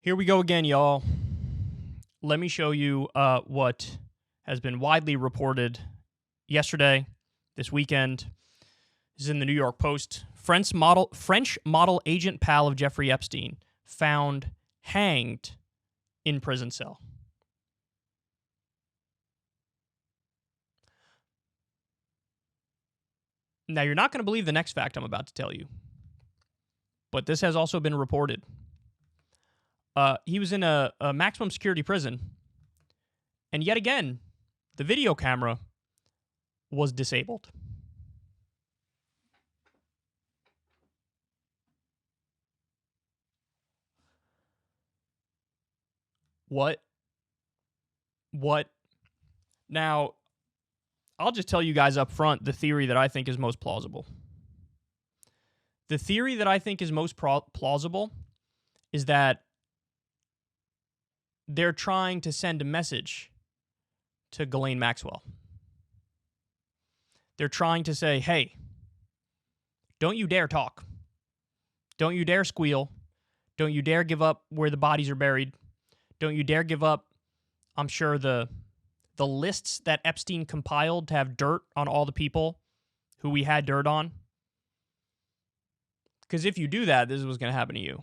Here we go again, y'all. Let me show you what has been widely reported yesterday, this weekend. This is in the New York Post. French model agent pal of Jeffrey Epstein found hanged in prison cell. Now, you're not going to believe the next fact I'm about to tell you, but this has also been reported. He was in a maximum security prison, and yet again, the video camera was disabled. What? Now, I'll just tell you guys up front the theory that I think is most plausible. The theory that I think is most plausible is that they're trying to send a message to Ghislaine Maxwell. They're trying to say, hey, don't you dare talk. Don't you dare squeal. Don't you dare give up where the bodies are buried. Don't you dare give up, I'm sure, the lists that Epstein compiled to have dirt on all the people who we had dirt on. Because if you do that, this is what's going to happen to you.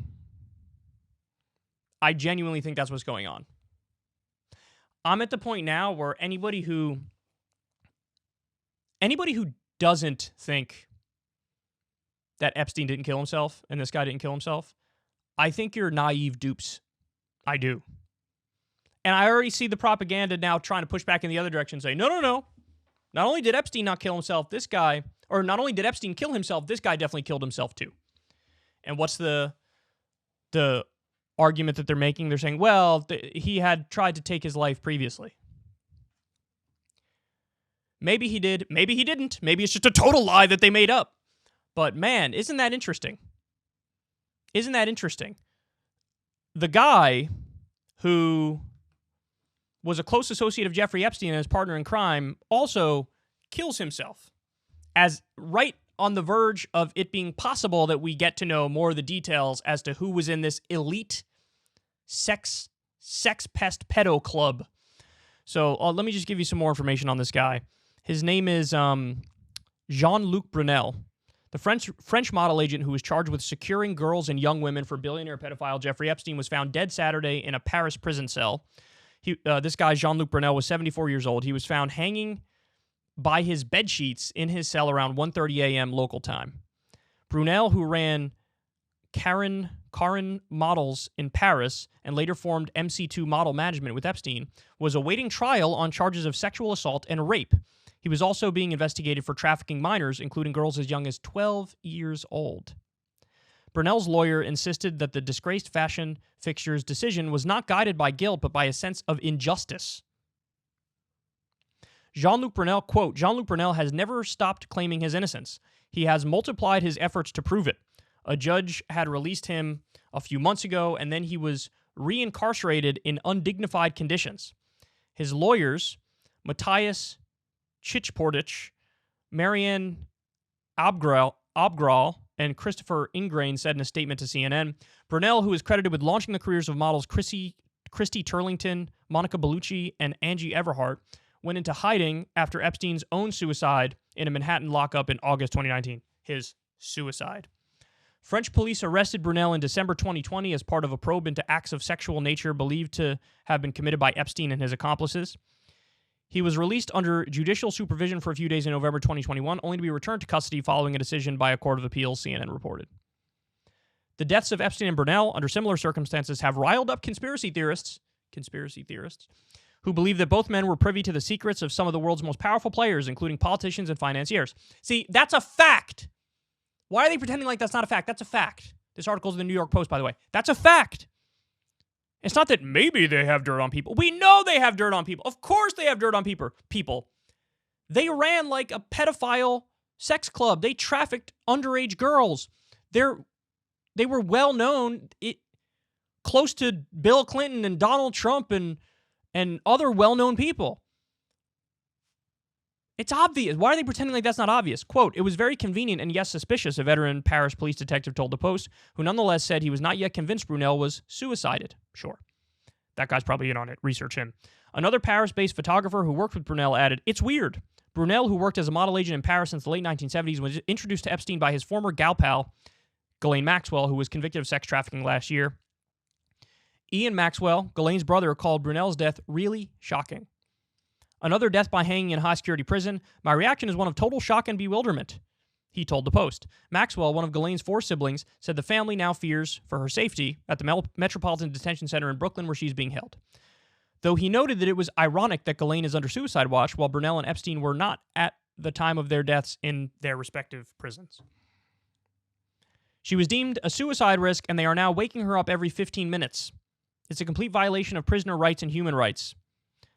I genuinely think that's what's going on. I'm at the point now where anybody who doesn't think that Epstein didn't kill himself and this guy didn't kill himself, I think you're naive dupes. I do. And I already see the propaganda now trying to push back in the other direction and say, no. Not only did Epstein not kill himself, this guy, or not only did Epstein kill himself, this guy definitely killed himself too. And what's the argument that they're making? They're saying, well, he had tried to take his life previously. Maybe he did. Maybe he didn't. Maybe it's just a total lie that they made up. But man, isn't that interesting? Isn't that interesting? The guy who was a close associate of Jeffrey Epstein and his partner in crime also kills himself, as right on the verge of it being possible that we get to know more of the details as to who was in this elite sex pest pedo club. So let me just give you some more information on this guy. His name is Jean-Luc Brunel, the French model agent who was charged with securing girls and young women for billionaire pedophile Jeffrey Epstein, was found dead Saturday in a Paris prison cell. This guy, Jean-Luc Brunel, was 74 years old. He was found hanging by his bed sheets in his cell around 1:30 a.m. local time. Brunel, who ran Carin Models in Paris and later formed MC2 Model Management with Epstein, was awaiting trial on charges of sexual assault and rape. He was also being investigated for trafficking minors, including girls as young as 12 years old. Brunel's lawyer insisted that the disgraced fashion fixture's decision was not guided by guilt, but by a sense of injustice. Jean-Luc Brunel, quote, Jean-Luc Brunel has never stopped claiming his innocence. He has multiplied his efforts to prove it. A judge had released him a few months ago, and then he was reincarcerated in undignified conditions. His lawyers, Matthias Chichportich, Marianne Abgral, and Christopher Ingrain said in a statement to CNN, Brunel, who is credited with launching the careers of models Christy Turlington, Monica Bellucci, and Angie Everhart, went into hiding after Epstein's own suicide in a Manhattan lockup in August 2019. His suicide. French police arrested Brunel in December 2020 as part of a probe into acts of sexual nature believed to have been committed by Epstein and his accomplices. He was released under judicial supervision for a few days in November 2021, only to be returned to custody following a decision by a court of appeals, CNN reported. The deaths of Epstein and Brunel, under similar circumstances, have riled up conspiracy theorists, who believe that both men were privy to the secrets of some of the world's most powerful players, including politicians and financiers. See, that's a fact. Why are they pretending like that's not a fact? That's a fact. This article's in the New York Post, by the way. That's a fact. It's not that maybe they have dirt on people. We know they have dirt on people. Of course they have dirt on people. They ran like a pedophile sex club. They trafficked underage girls. They were well known, close to Bill Clinton and Donald Trump and other well-known people. It's obvious. Why are they pretending like that's not obvious? Quote, "It was very convenient and yes, suspicious," a veteran Paris police detective told the Post, who nonetheless said he was not yet convinced Brunel was suicided. Sure. That guy's probably in on it. Research him. Another Paris-based photographer who worked with Brunel added, "It's weird. Brunel, who worked as a model agent in Paris since the late 1970s, was introduced to Epstein by his former gal pal, Ghislaine Maxwell, who was convicted of sex trafficking last year. Ian Maxwell, Ghislaine's brother, called Brunel's death really shocking. Another death by hanging in high-security prison. My reaction is one of total shock and bewilderment," he told the Post. Maxwell, one of Ghislaine's 4 siblings, said the family now fears for her safety at the Metropolitan Detention Center in Brooklyn, where she's being held. Though he noted that it was ironic that Ghislaine is under suicide watch, while Brunel and Epstein were not at the time of their deaths in their respective prisons. She was deemed a suicide risk, and they are now waking her up every 15 minutes. It's a complete violation of prisoner rights and human rights.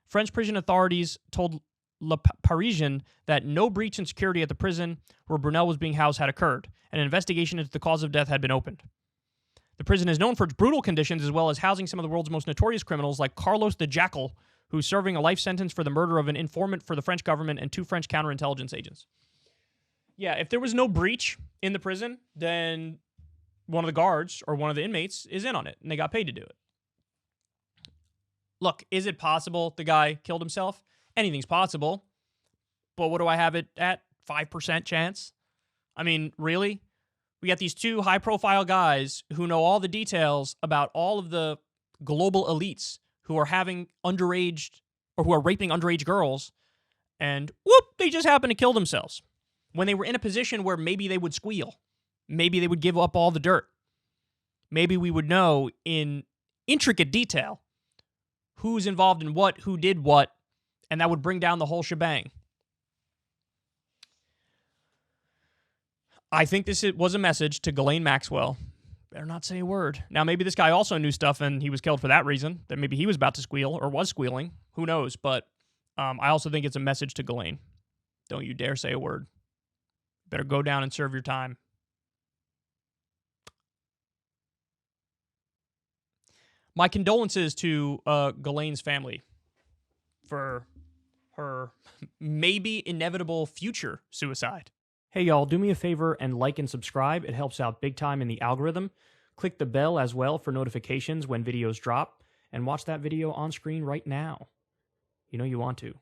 French prison authorities told Le Parisien that no breach in security at the prison where Brunel was being housed had occurred, and an investigation into the cause of death had been opened. The prison is known for its brutal conditions, as well as housing some of the world's most notorious criminals like Carlos the Jackal, who's serving a life sentence for the murder of an informant for the French government and 2 French counterintelligence agents. Yeah, if there was no breach in the prison, then one of the guards or one of the inmates is in on it, and they got paid to do it. Look, is it possible the guy killed himself? Anything's possible. But what do I have it at? 5% chance? I mean, really? We got these 2 high-profile guys who know all the details about all of the global elites who are having underage or who are raping underage girls, and whoop, they just happen to kill themselves when they were in a position where maybe they would squeal. Maybe they would give up all the dirt. Maybe we would know in intricate detail who's involved in what, who did what, and that would bring down the whole shebang. I think this was a message to Ghislaine Maxwell. Better not say a word. Now, maybe this guy also knew stuff and he was killed for that reason, that maybe he was about to squeal or was squealing. Who knows? But I also think it's a message to Ghislaine. Don't you dare say a word. Better go down and serve your time. My condolences to Ghislaine's family for her maybe inevitable future suicide. Hey, y'all, do me a favor and like and subscribe. It helps out big time in the algorithm. Click the bell as well for notifications when videos drop, and watch that video on screen right now. You know you want to.